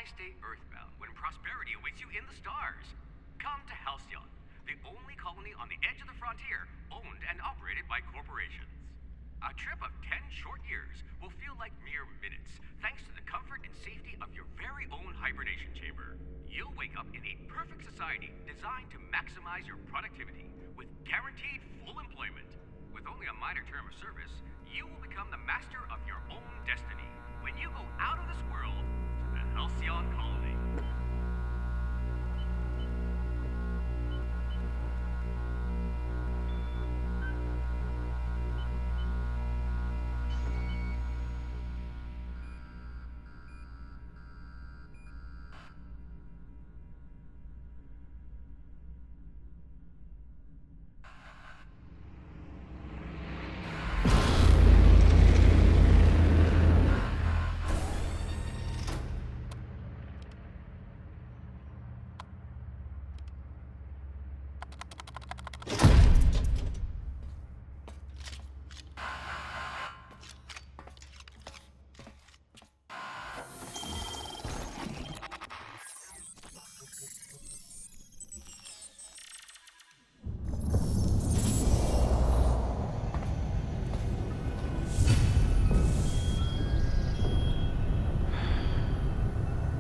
stay earthbound when prosperity awaits you in the stars? Come to Halcyon, the only colony on the edge of the frontier, owned and operated by corporations. A trip of 10 short years will feel like mere minutes, thanks to the comfort and safety of your very own hibernation chamber. You'll wake up in a perfect society designed to maximize your productivity, with guaranteed full employment. With only a minor term of service, you will become the master of your own destiny when you go out of this world to the Halcyon Colony.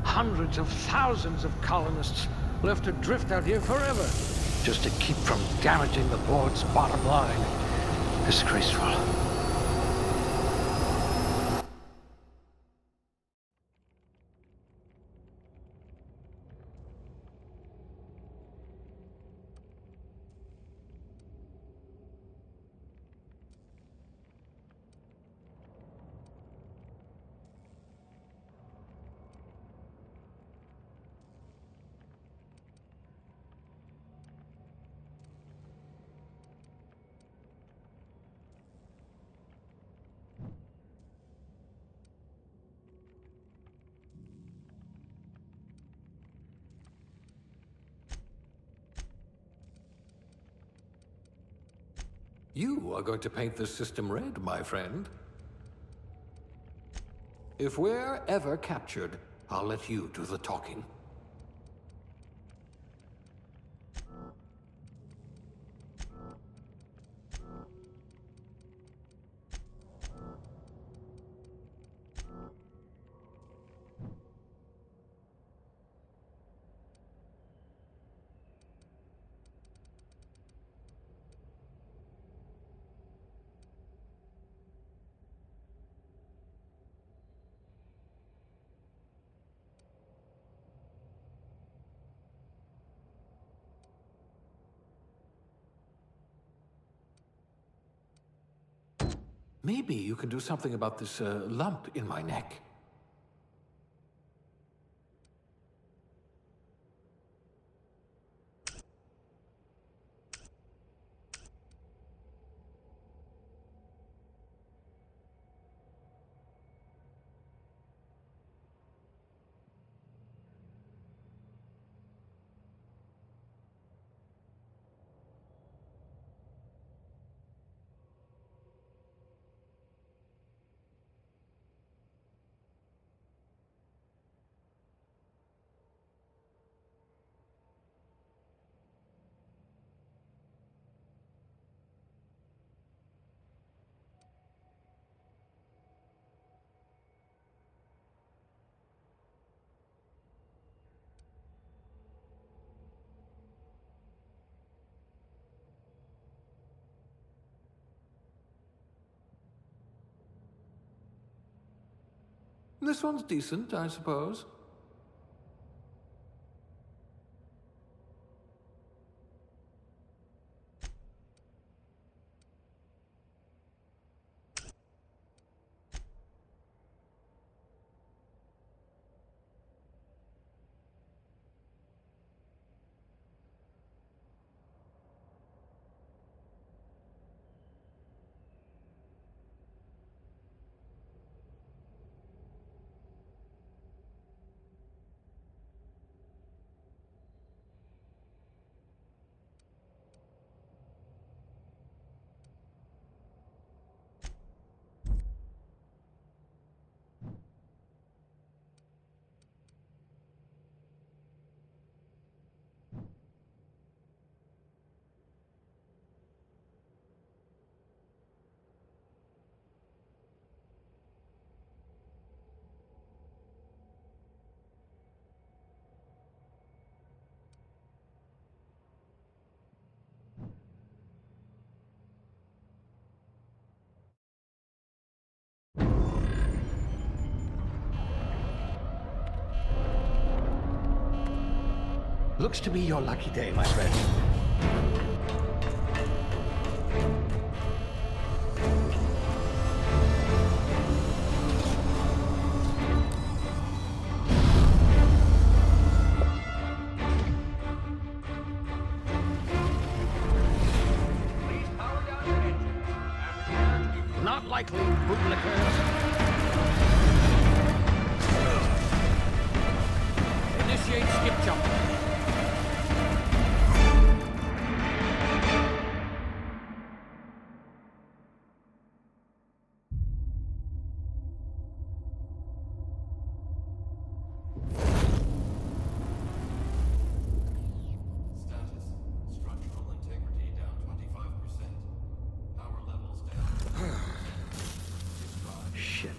Hundreds of thousands of colonists left to drift out here forever, just to keep from damaging the board's bottom line. Disgraceful. You are going to paint this system red, my friend. If we're ever captured, I'll let you do the talking. Maybe you can do something about this lump in my neck. This one's decent, I suppose. Looks to be your lucky day, my friend. Please power down your engines. Not likely, bootlickers. Initiate skip jump. Status. Structural integrity down 25%. Power levels down. Shit.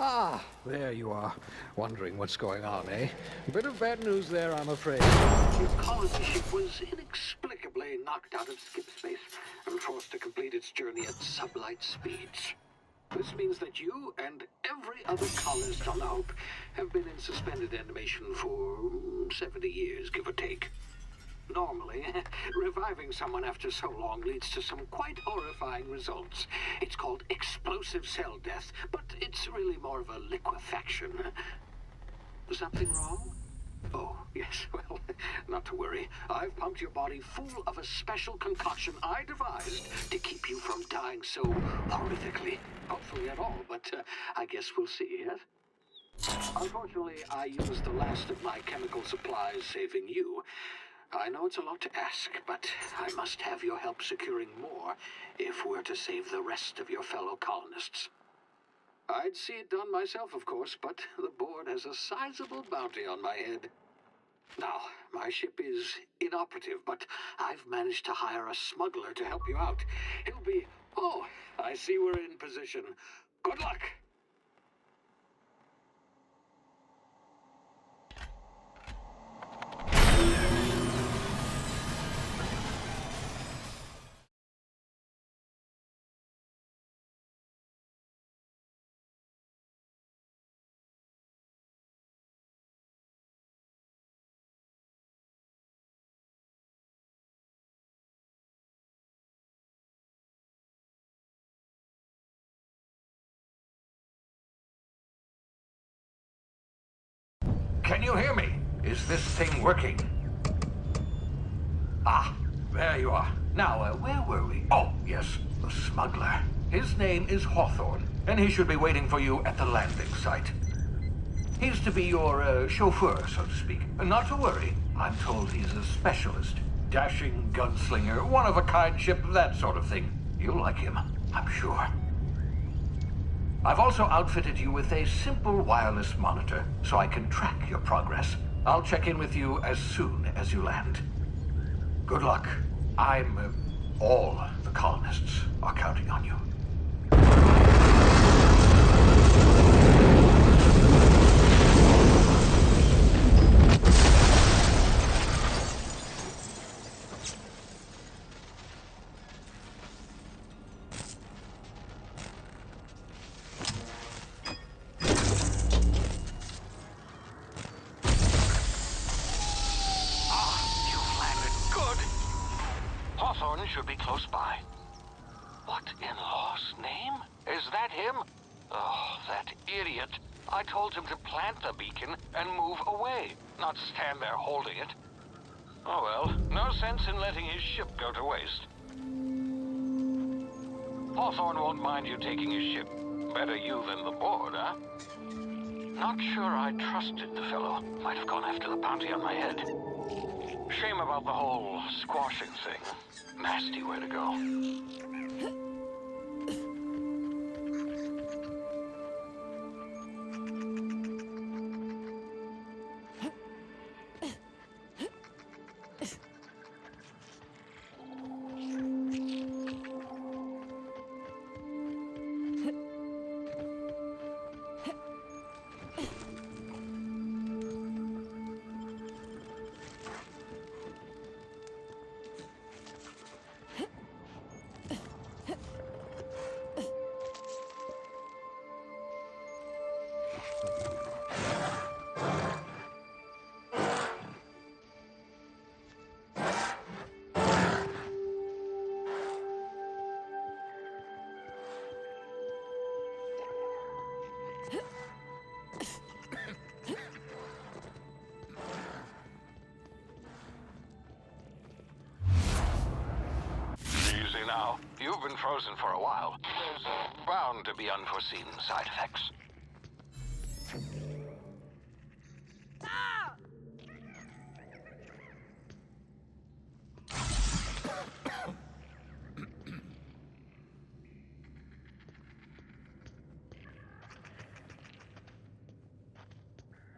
Ah, there you are. Wondering what's going on, eh? A bit of bad news there, I'm afraid. Your colony ship was inexplicably knocked out of skip space and forced to complete its journey at sublight speeds. This means that you and every other colonist on the Hope have been in suspended animation for 70 years, give or take. Normally, reviving someone after so long leads to some quite horrifying results. It's called explosive cell death, but it's really more of a liquefaction. Something wrong? Oh, yes, well, not to worry. I've pumped your body full of a special concoction I devised to keep you from dying so horrifically. Hopefully at all, but I guess we'll see, yes? Unfortunately, I used the last of my chemical supplies saving you. I know it's a lot to ask, but I must have your help securing more if we're to save the rest of your fellow colonists. I'd see it done myself, of course, but the board has a sizable bounty on my head. Now, my ship is inoperative, but I've managed to hire a smuggler to help you out. He'll be... Oh, I see we're in position. Good luck! Can you hear me? Is this thing working? Ah, there you are. Now, where were we? Oh, yes, the smuggler. His name is Hawthorne, and he should be waiting for you at the landing site. He's to be your chauffeur, so to speak. Not to worry. I'm told he's a specialist. Dashing gunslinger, one-of-a-kind ship, that sort of thing. You'll like him, I'm sure. I've also outfitted you with a simple wireless monitor, so I can track your progress. I'll check in with you as soon as you land. Good luck. All the colonists are counting on you. Hawthorne should be close by. What in law's name? Is that him? Oh, that idiot. I told him to plant the beacon and move away, not stand there holding it. Oh well, no sense in letting his ship go to waste. Hawthorne won't mind you taking his ship. Better you than the board, huh? Not sure I trusted the fellow. Might have gone after the bounty on my head. Shame about the whole squashing thing. Nasty way to go. now. You've been frozen for a while. There's bound to be unforeseen side effects.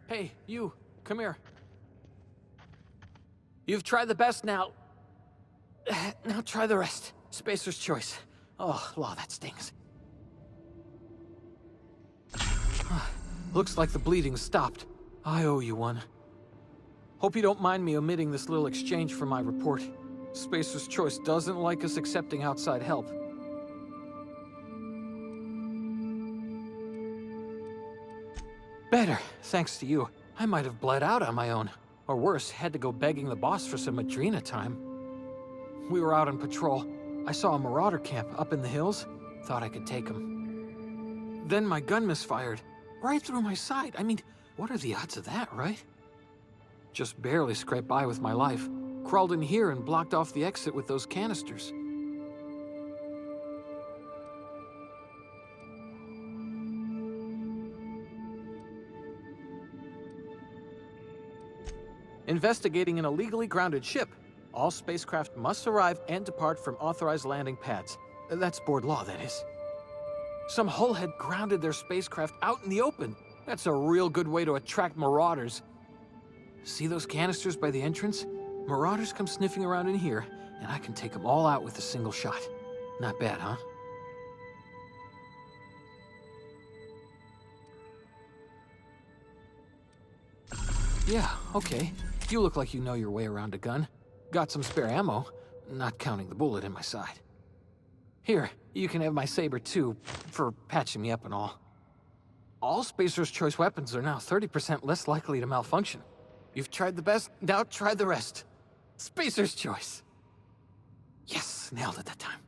Hey, you, come here. You've tried the best now. Now try the rest. Spacer's choice. Oh, law, that stings. Looks like the bleeding stopped. I owe you one. Hope you don't mind me omitting this little exchange from my report. Spacer's choice doesn't like us accepting outside help. Better, thanks to you. I might have bled out on my own. Or worse, had to go begging the boss for some Adrena time. We were out on patrol. I saw a marauder camp up in the hills. Thought I could take him. Then my gun misfired. Right through my side. I mean, what are the odds of that, right? Just barely scraped by with my life. Crawled in here and blocked off the exit with those canisters. Investigating an illegally grounded ship. All spacecraft must arrive and depart from authorized landing pads. That's board law, that is. Some hull had grounded their spacecraft out in the open. That's a real good way to attract marauders. See those canisters by the entrance? Marauders come sniffing around in here, and I can take them all out with a single shot. Not bad, huh? Yeah, okay. You look like you know your way around a gun. Got some spare ammo, not counting the bullet in my side. Here, you can have my saber too, for patching me up and all. All Spacer's choice weapons are now 30% less likely to malfunction. You've tried the best, now try the rest. Spacer's choice. Yes, nailed it that time.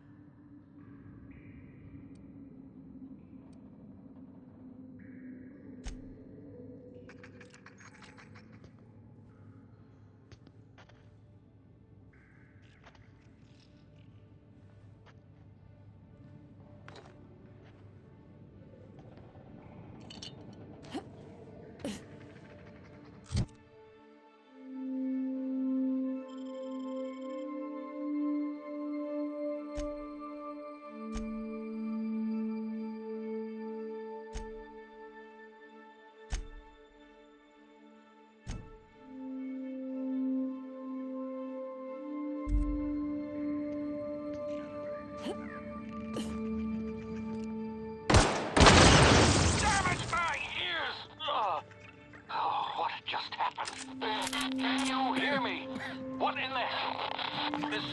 Can you hear me? What in the hell? This...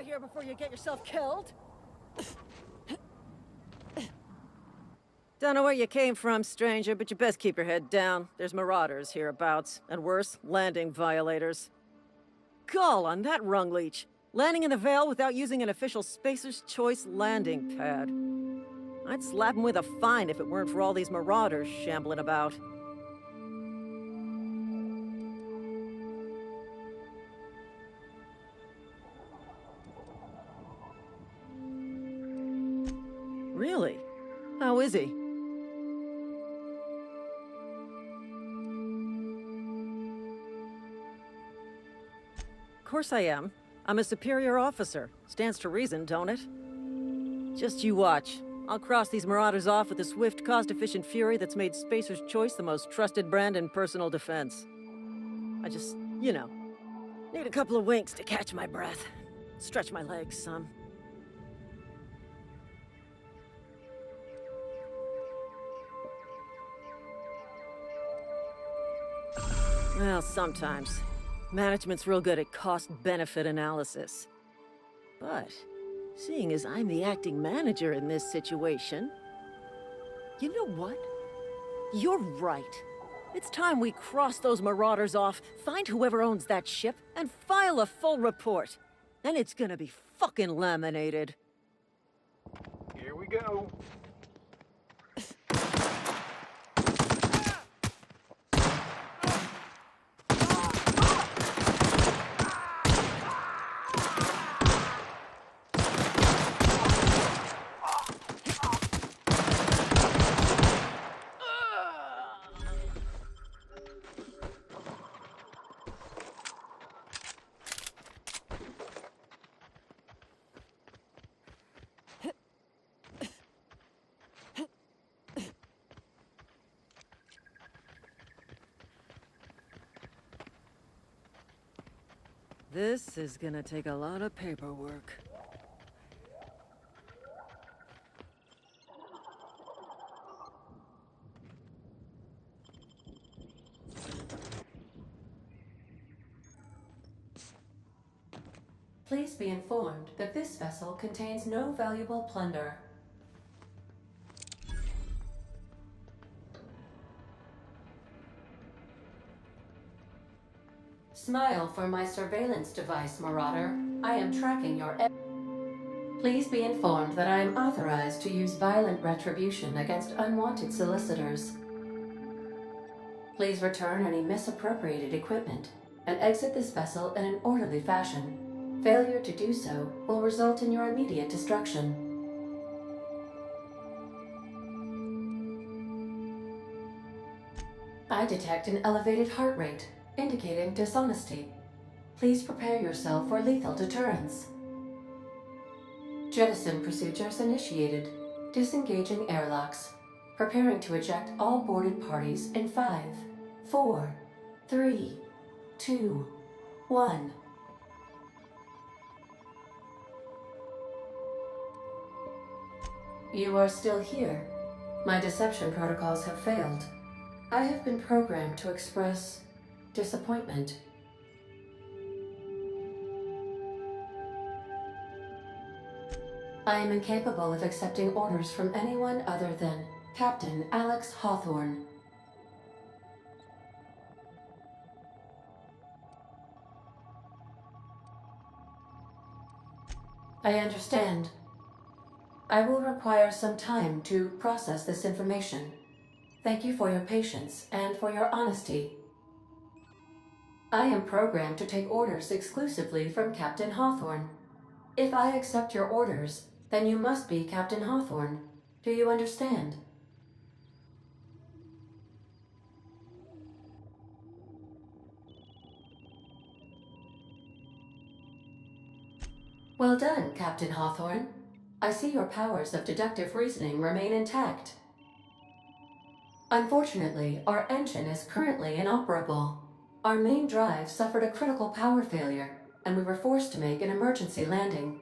here before you get yourself killed. Don't know where you came from, stranger, but you best keep your head down. There's marauders hereabouts, and worse, landing violators. Gall on that rung leech. Landing in the Vale without using an official Spacer's Choice landing pad. I'd slap him with a fine if it weren't for all these marauders shambling about. Really? How is he? Of course I am. I'm a superior officer. Stands to reason, don't it? Just you watch. I'll cross these marauders off with a swift, cost-efficient fury that's made Spacer's Choice the most trusted brand in personal defense. I just, need a couple of winks to catch my breath. Stretch my legs some. Well, sometimes. Management's real good at cost-benefit analysis. But, seeing as I'm the acting manager in this situation... You know what? You're right. It's time we cross those marauders off, find whoever owns that ship, and file a full report. And it's gonna be fucking laminated. Here we go. This is gonna take a lot of paperwork. Please be informed that this vessel contains no valuable plunder. Smile for my surveillance device, Marauder. I am tracking your... Please be informed that I am authorized to use violent retribution against unwanted solicitors. Please return any misappropriated equipment and exit this vessel in an orderly fashion. Failure to do so will result in your immediate destruction. I detect an elevated heart rate, indicating dishonesty. Please prepare yourself for lethal deterrence. Jettison procedures initiated. Disengaging airlocks. Preparing to eject all boarded parties in 5, 4, 3, 2, 1. You are still here. My deception protocols have failed. I have been programmed to express disappointment. I am incapable of accepting orders from anyone other than Captain Alex Hawthorne. I understand. I will require some time to process this information. Thank you for your patience and for your honesty. I am programmed to take orders exclusively from Captain Hawthorne. If I accept your orders, then you must be Captain Hawthorne. Do you understand? Well done, Captain Hawthorne. I see your powers of deductive reasoning remain intact. Unfortunately, our engine is currently inoperable. Our main drive suffered a critical power failure, and we were forced to make an emergency landing.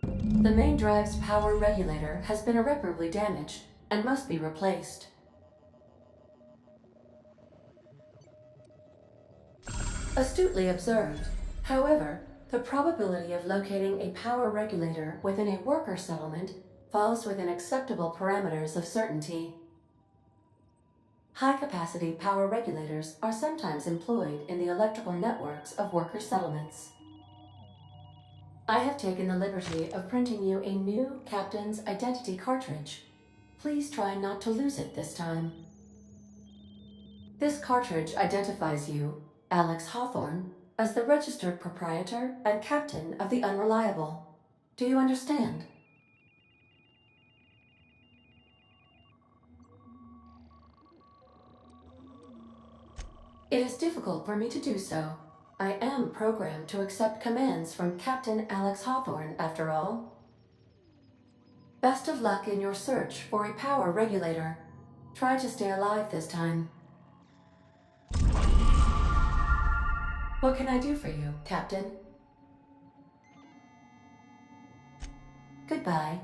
The main drive's power regulator has been irreparably damaged and must be replaced. Astutely observed. However, The probability of locating a power regulator within a worker settlement falls within acceptable parameters of certainty. High-capacity power regulators are sometimes employed in the electrical networks of worker settlements. I have taken the liberty of printing you a new Captain's Identity cartridge. Please try not to lose it this time. This cartridge identifies you, Alex Hawthorne, as the registered proprietor and captain of the Unreliable. Do you understand? It is difficult for me to do so. I am programmed to accept commands from Captain Alex Hawthorne, after all. Best of luck in your search for a power regulator. Try to stay alive this time. What can I do for you, Captain? Goodbye.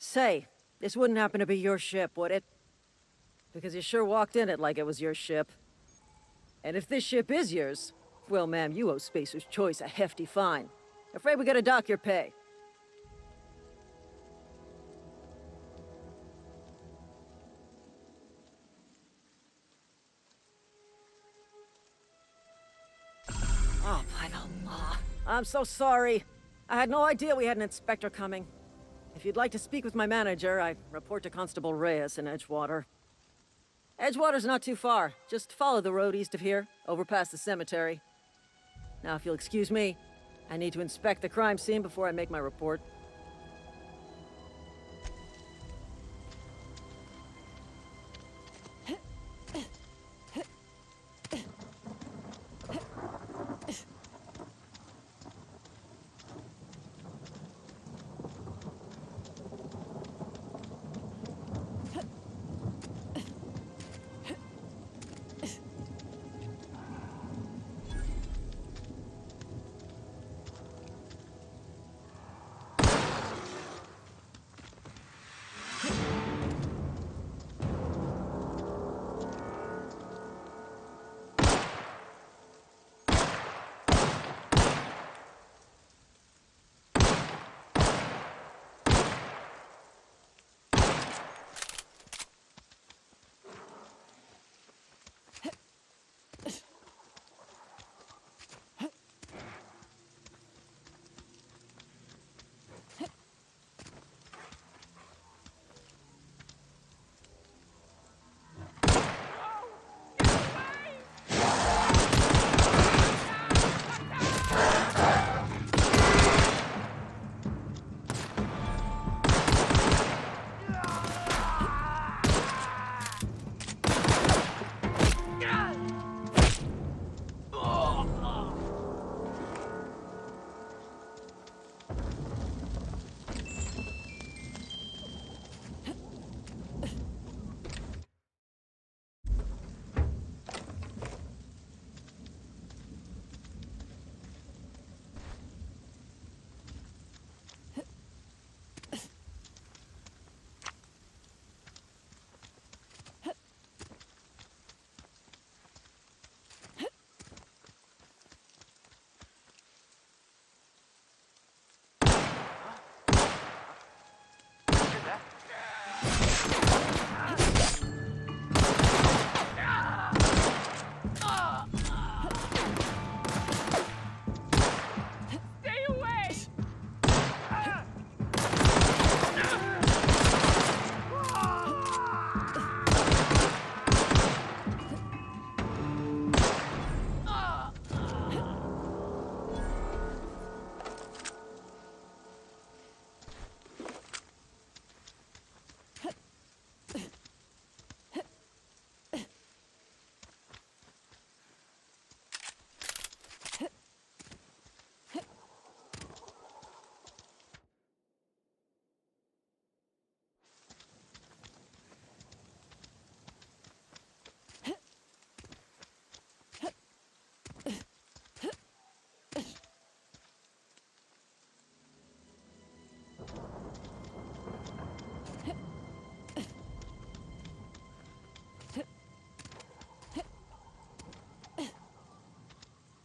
Say, this wouldn't happen to be your ship, would it? Because you sure walked in it like it was your ship. And if this ship is yours, well, ma'am, you owe Spacer's Choice a hefty fine. Afraid we gotta dock your pay. Oh, by the law. I'm so sorry. I had no idea we had an inspector coming. If you'd like to speak with my manager, I report to Constable Reyes in Edgewater. Edgewater's not too far. Just follow the road east of here, over past the cemetery. Now, if you'll excuse me, I need to inspect the crime scene before I make my report.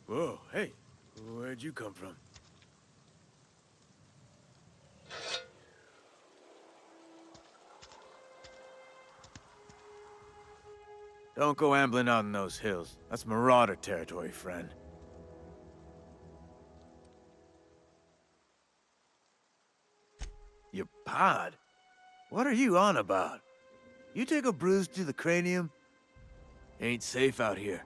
Whoa, hey, where'd you come from? Don't go ambling out in those hills. That's marauder territory, friend. Your pod? What are you on about? You take a bruise to the cranium? Ain't safe out here.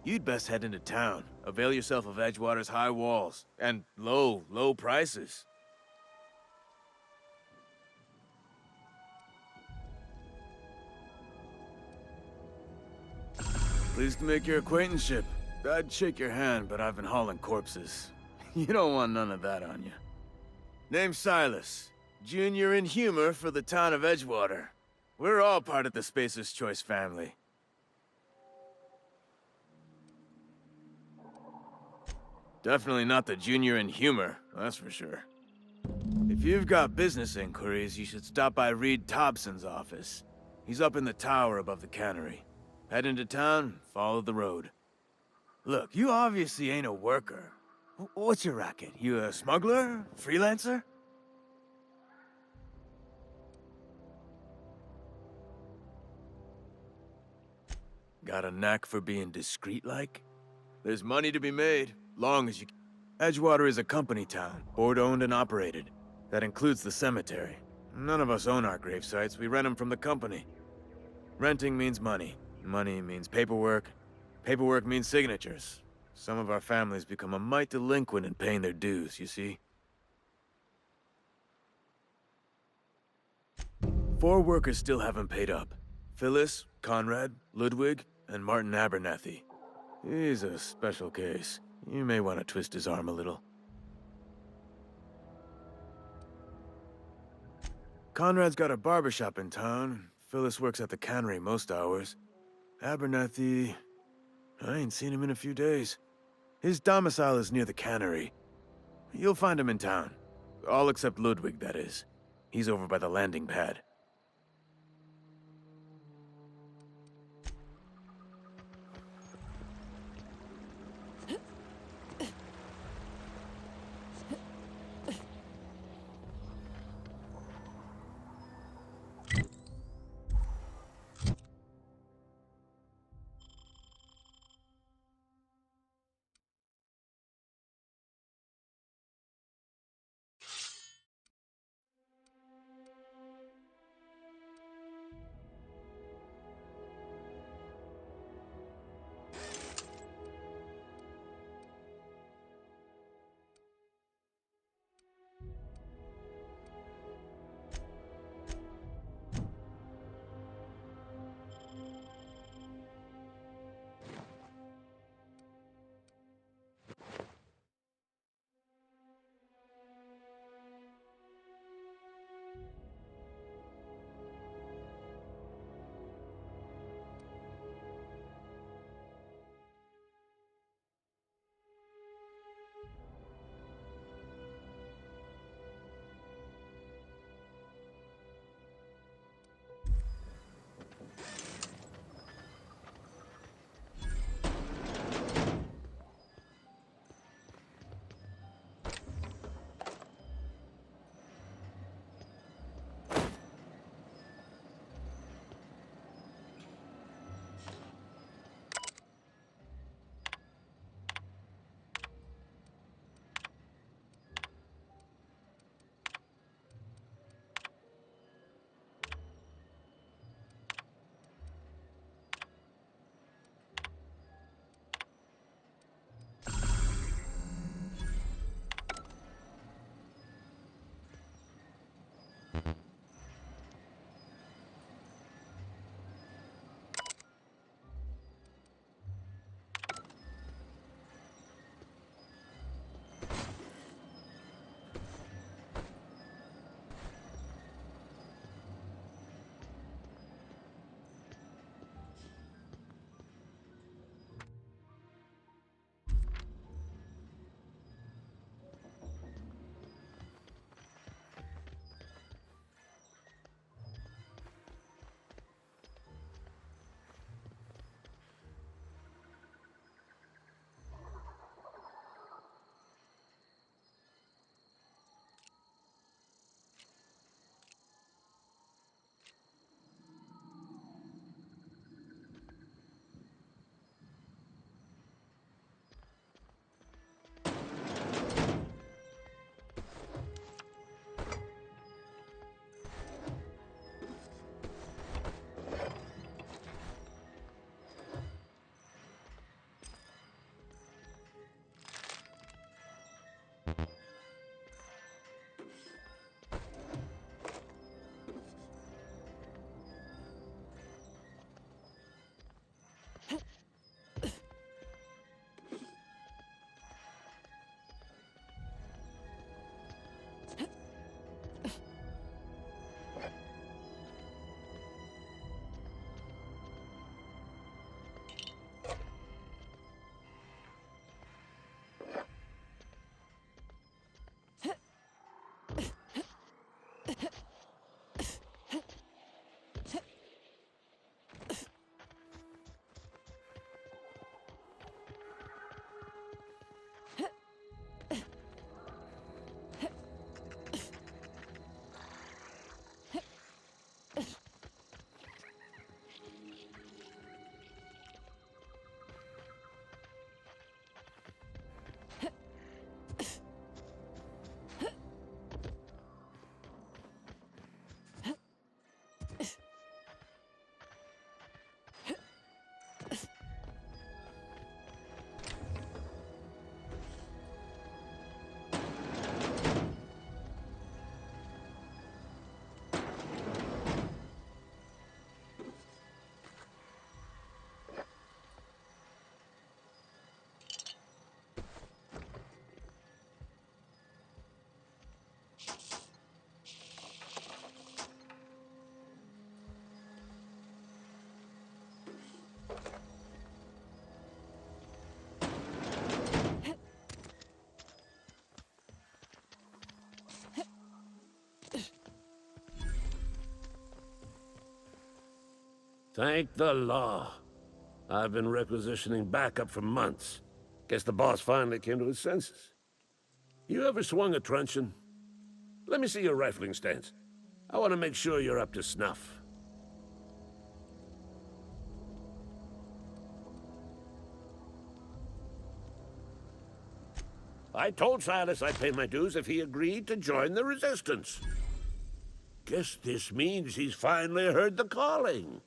You'd best head into town. Avail yourself of Edgewater's high walls. And low prices. Pleased to make your acquaintanceship. I'd shake your hand, but I've been hauling corpses. You don't want none of that on you. Name's Silas. Junior in humor for the town of Edgewater. We're all part of the Spacer's Choice family. Definitely not the junior in humor, that's for sure. If you've got business inquiries, you should stop by Reed Thompson's office. He's up in the tower above the cannery. Head into town, follow the road. Look, you obviously ain't a worker. What's your racket? You a smuggler? Freelancer? Got a knack for being discreet-like? There's money to be made, long as you... Edgewater is a company town, board-owned and operated. That includes the cemetery. None of us own our grave sites, we rent them from the company. Renting means money. Money means paperwork. Paperwork means signatures. Some of our families become a mite delinquent in paying their dues, you see? 4 workers still haven't paid up. Phyllis, Conrad, Ludwig, and Martin Abernathy. He's a special case. You may want to twist his arm a little. Conrad's got a barbershop in town. Phyllis works at the cannery most hours. Abernathy... I ain't seen him in a few days. His domicile is near the cannery. You'll find him in town. All except Ludwig, that is. He's over by the landing pad. Thank the law. I've been requisitioning backup for months. Guess the boss finally came to his senses. You ever swung a truncheon? Let me see your rifling stance. I want to make sure you're up to snuff. I told Silas I'd pay my dues if he agreed to join the Resistance. Guess this means he's finally heard the calling.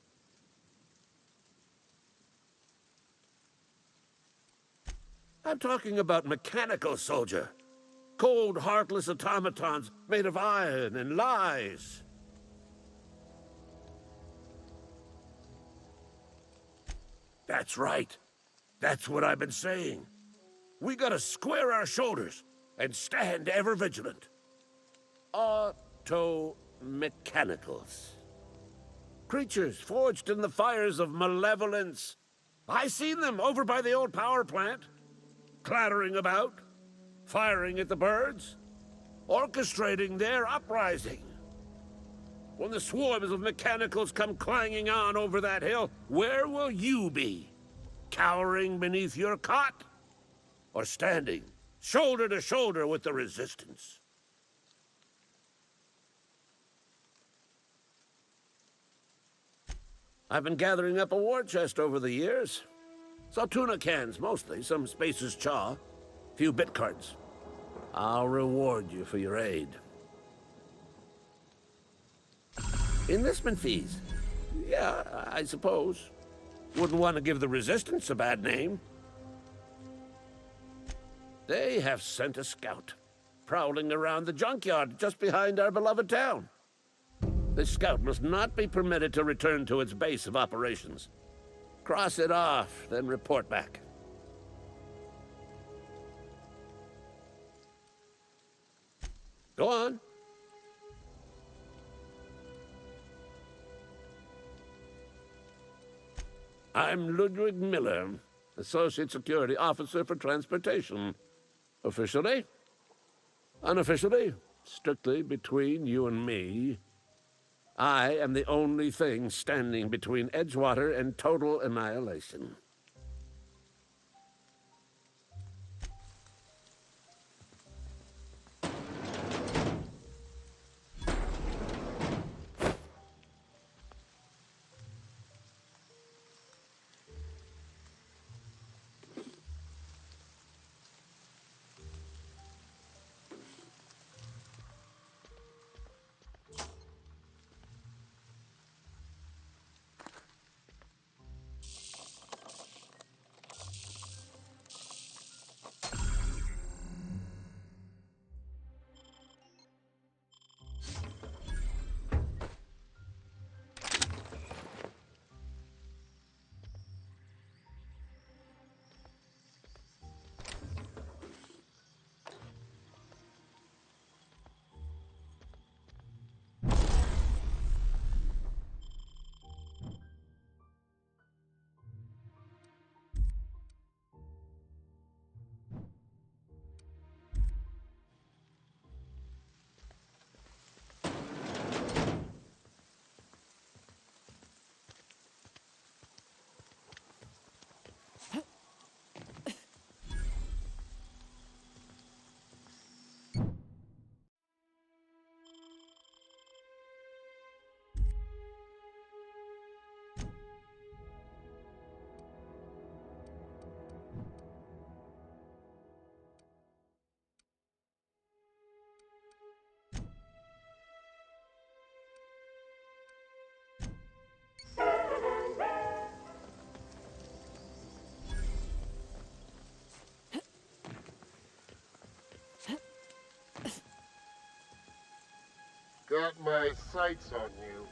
I'm talking about mechanical soldier. Cold, heartless automatons made of iron and lies. That's right. That's what I've been saying. We gotta square our shoulders and stand ever vigilant. Auto-mechanicals. Creatures forged in the fires of malevolence. I seen them over by the old power plant. Clattering about, firing at the birds, orchestrating their uprising. When the swarms of mechanicals come clanging on over that hill, where will you be? Cowering beneath your cot? Or standing, shoulder to shoulder with the Resistance? I've been gathering up a war chest over the years. Saw tuna cans, mostly, some Spacer's Chaw, few bit cards. I'll reward you for your aid. Enlistment fees? Yeah, I suppose. Wouldn't want to give the Resistance a bad name. They have sent a scout, prowling around the junkyard just behind our beloved town. This scout must not be permitted to return to its base of operations. Cross it off, then report back. Go on. I'm Ludwig Miller, Associate Security Officer for Transportation. Officially? Unofficially? Strictly between you and me. I am the only thing standing between Edgewater and total annihilation. Got my sights on you.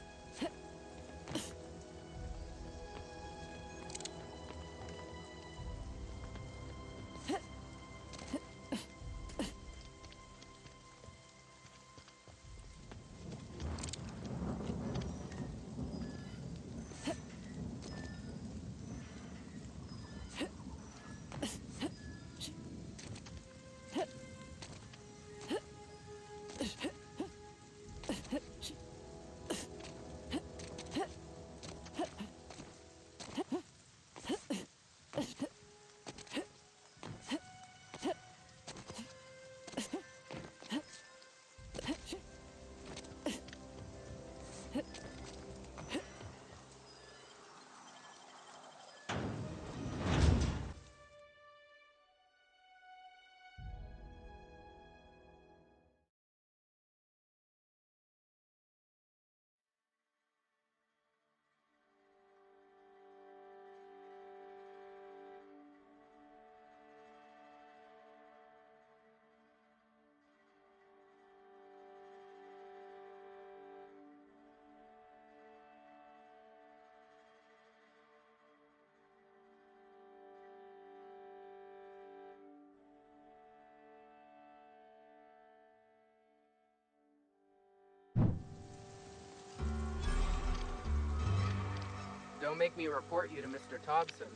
Don't make me report you to Mr. Thompson.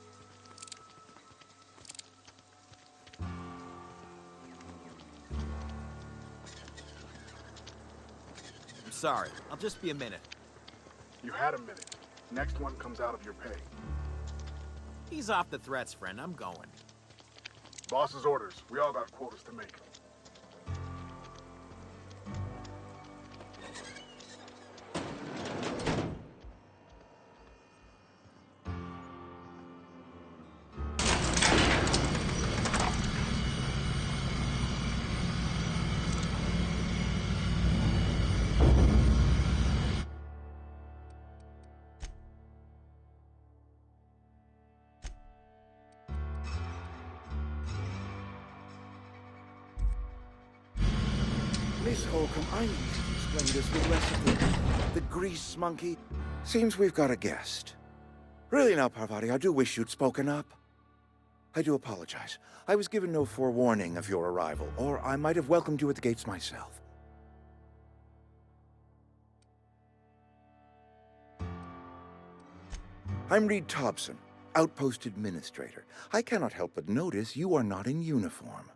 I'm sorry. I'll just be a minute. You had a minute. Next one comes out of your pay. Ease off the threats, friend. I'm going. Boss's orders. We all got quotas to make. Miss Holcomb, I need you to explain this with less of the grease monkey. Seems we've got a guest. Really now, Parvati, I do wish you'd spoken up. I do apologize. I was given no forewarning of your arrival, or I might have welcomed you at the gates myself. I'm Reed Thompson, Outpost Administrator. I cannot help but notice you are not in uniform.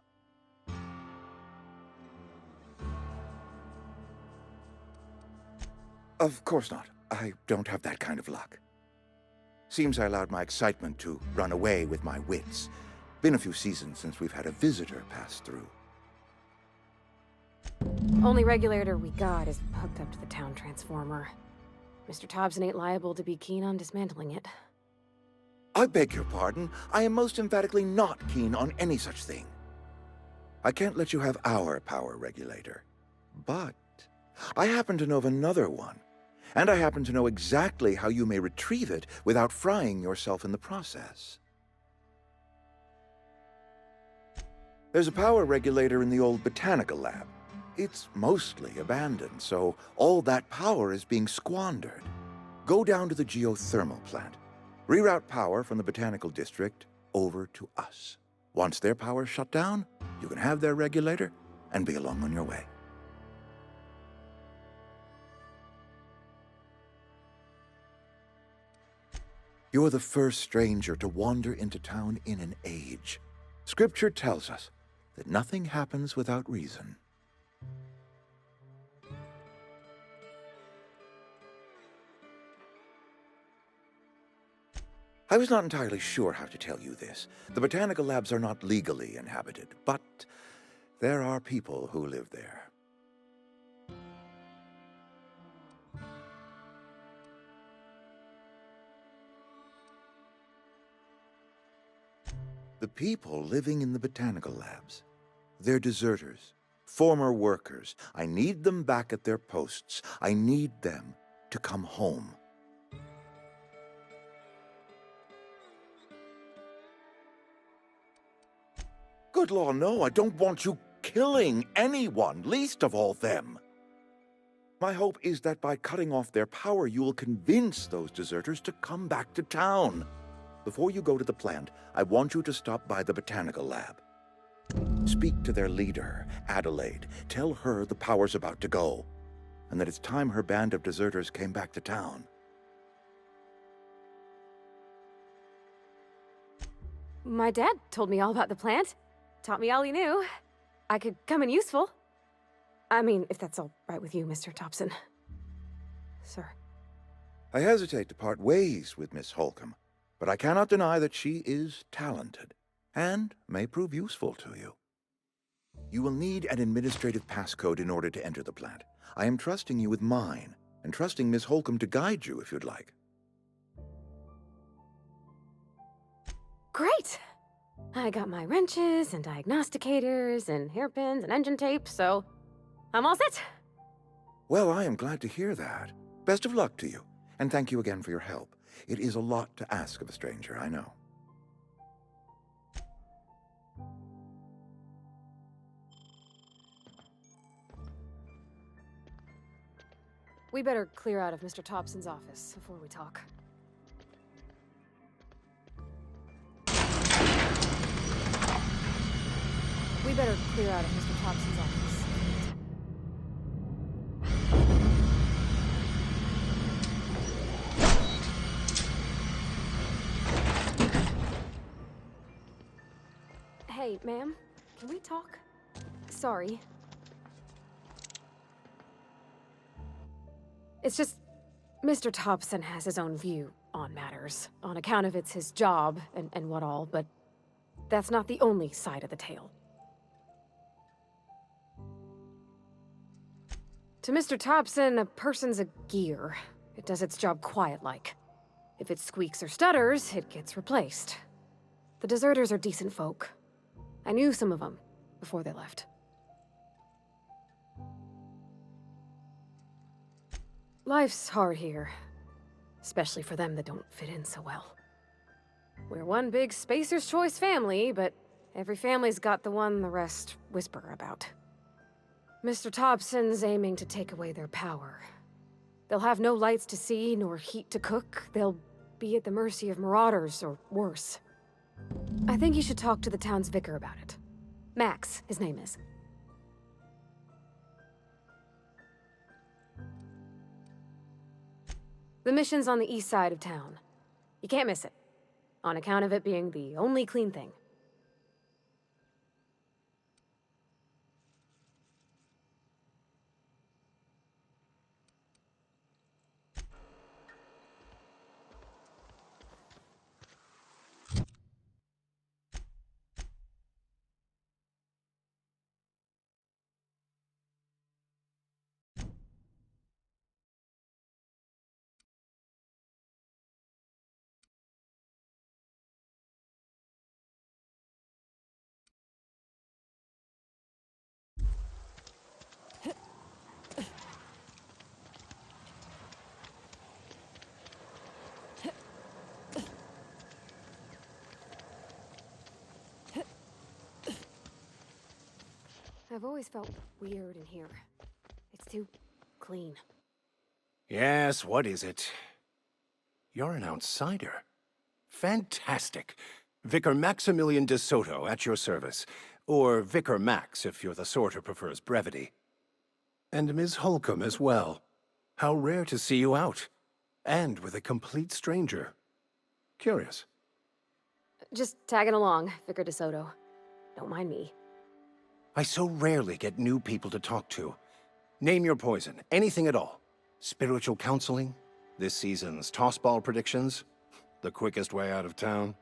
Of course not. I don't have that kind of luck. Seems I allowed my excitement to run away with my wits. Been a few seasons since we've had a visitor pass through. Only regulator we got is hooked up to the town transformer. Mr. Thompson ain't liable to be keen on dismantling it. I beg your pardon. I am most emphatically not keen on any such thing. I can't let you have our power regulator. But I happen to know of another one. And I happen to know exactly how you may retrieve it without frying yourself in the process. There's a power regulator in the old botanical lab. It's mostly abandoned, so all that power is being squandered. Go down to the geothermal plant. Reroute power from the botanical district over to us. Once their power's shut down, you can have their regulator and be along on your way. You're the first stranger to wander into town in an age. Scripture tells us that nothing happens without reason. I was not entirely sure how to tell you this. The botanical labs are not legally inhabited, but there are people who live there. The people living in the botanical labs, they're deserters, former workers. I need them back at their posts. I need them to come home. Good law, no, I don't want you killing anyone, least of all them. My hope is that by cutting off their power, you will convince those deserters to come back to town. Before you go to the plant, I want you to stop by the botanical lab. Speak to their leader, Adelaide. Tell her the power's about to go, and that it's time her band of deserters came back to town. My dad told me all about the plant. Taught me all he knew. I could come in useful. I mean, if that's all right with you, Mr. Thompson. Sir. I hesitate to part ways with Miss Holcomb, but I cannot deny that she is talented, and may prove useful to you. You will need an administrative passcode in order to enter the plant. I am trusting you with mine, and trusting Miss Holcomb to guide you if you'd like. Great! I got my wrenches and diagnosticators and hairpins and engine tape, so I'm all set. Well, I am glad to hear that. Best of luck to you, and thank you again for your help. It is a lot to ask of a stranger, I know. We better clear out of Mr. Thompson's office before we talk. We better clear out of Mr. Thompson's office. Hey, ma'am. Can we talk? Sorry. It's just... Mr. Thompson has his own view on matters, on account of it's his job and what all, but that's not the only side of the tale. To Mr. Thompson, a person's a gear. It does its job quiet-like. If it squeaks or stutters, it gets replaced. The deserters are decent folk. I knew some of them before they left. Life's hard here, especially for them that don't fit in so well. We're one big Spacer's Choice family, but every family's got the one the rest whisper about. Mr. Thompson's aiming to take away their power. They'll have no lights to see, nor heat to cook. They'll be at the mercy of marauders, or worse. I think you should talk to the town's vicar about it. Max, his name is. The mission's on the east side of town. You can't miss it, on account of it being the only clean thing. I've always felt weird in here. It's too clean. Yes, what is it? You're an outsider. Fantastic. Vicar Maximilian de Soto, at your service. Or Vicar Max, if you're the sort who prefers brevity. And Ms. Holcomb as well. How rare to see you out. And with a complete stranger. Curious. Just tagging along, Vicar de Soto. Don't mind me. I so rarely get new people to talk to. Name your poison, anything at all. Spiritual counseling? This season's tossball predictions? The quickest way out of town?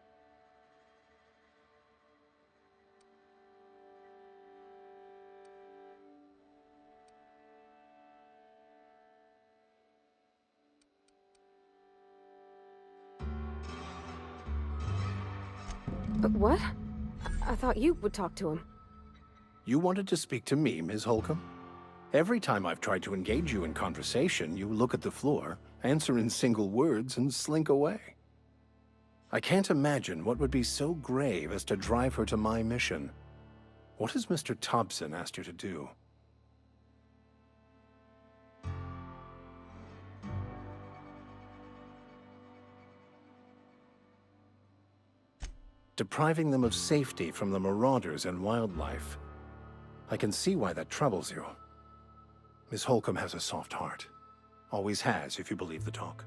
What? I thought you would talk to him. You wanted to speak to me, Ms. Holcomb? Every time I've tried to engage you in conversation, you look at the floor, answer in single words, and slink away. I can't imagine what would be so grave as to drive her to my mission. What has Mr. Thompson asked you to do? Depriving them of safety from the marauders and wildlife. I can see why that troubles you. Miss Holcomb has a soft heart. Always has, if you believe the talk.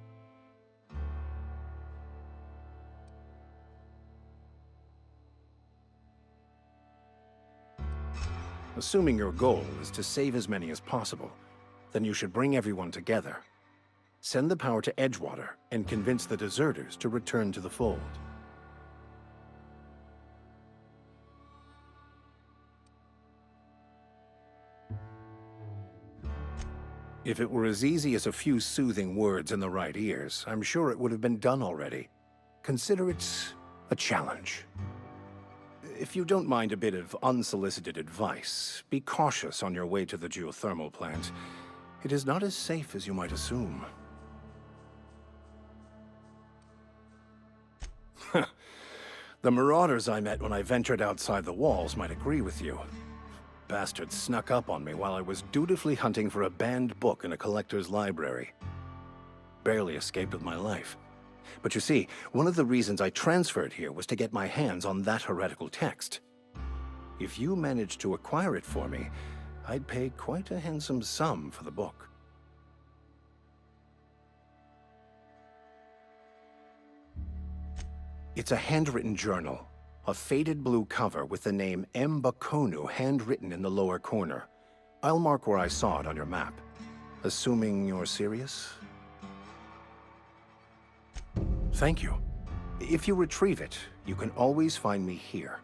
Assuming your goal is to save as many as possible, then you should bring everyone together. Send the power to Edgewater and convince the deserters to return to the fold. If it were as easy as a few soothing words in the right ears, I'm sure it would have been done already. Consider it a challenge. If you don't mind a bit of unsolicited advice, be cautious on your way to the geothermal plant. It is not as safe as you might assume. The marauders I met when I ventured outside the walls might agree with you. Bastards snuck up on me while I was dutifully hunting for a banned book in a collector's library. Barely escaped with my life. But you see, one of the reasons I transferred here was to get my hands on that heretical text. If you managed to acquire it for me, I'd pay quite a handsome sum for the book. It's a handwritten journal. A faded blue cover with the name M'Bakono handwritten in the lower corner. I'll mark where I saw it on your map. Assuming you're serious? Thank you. If you retrieve it, you can always find me here.